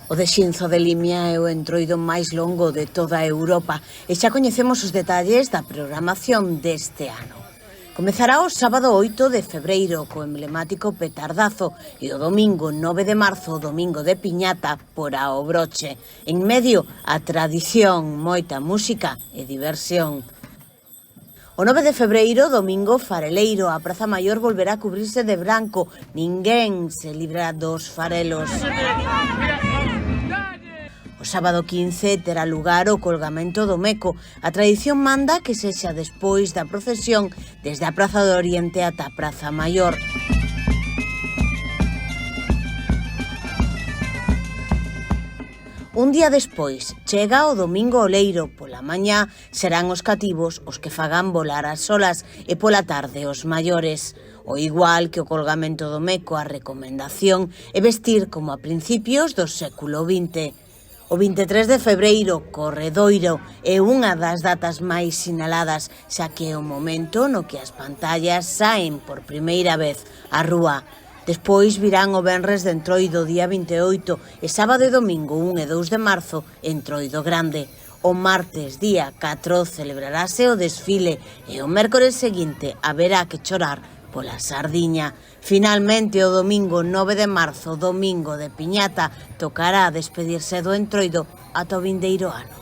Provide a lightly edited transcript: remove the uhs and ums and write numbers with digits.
O de Xinzo de Limia é o entroido máis longo de toda Europa e xa coñecemos os detalles da programación deste ano. Comezará o sábado 8 de febreiro co emblemático petardazo e o domingo 9 de marzo, o domingo de piñata, porá o broche. En medio, a tradición, moita música e diversión. O 9 de febreiro, domingo fareleiro, a Praza Maior volverá a cubrirse de branco. Ninguén se libra dos farelos. O sábado 15 terá lugar o colgamento do Meco. A tradición manda que sexa despois da procesión desde a Praza do Oriente ata a Praza Maior. Un día despois, chega o domingo oleiro. Pola mañá serán os cativos os que fagan volar as olas e pola tarde os maiores. O igual que o colgamento do Meco, a recomendación é vestir como a principios do século XX. O 23 de febreiro, Corredoiro, é unha das datas máis sinaladas, xa que é o momento no que as pantallas saen por primeira vez á rúa. Despois virán o venres de entroido día 28 e sábado e domingo 1 e 2 de marzo, entroido grande. O martes día 4 celebrarase o desfile e o mércores seguinte haberá que chorar pola sardiña. Finalmente, o domingo 9 de marzo, domingo de piñata, tocará despedirse do entroido ata o vindeiro ano.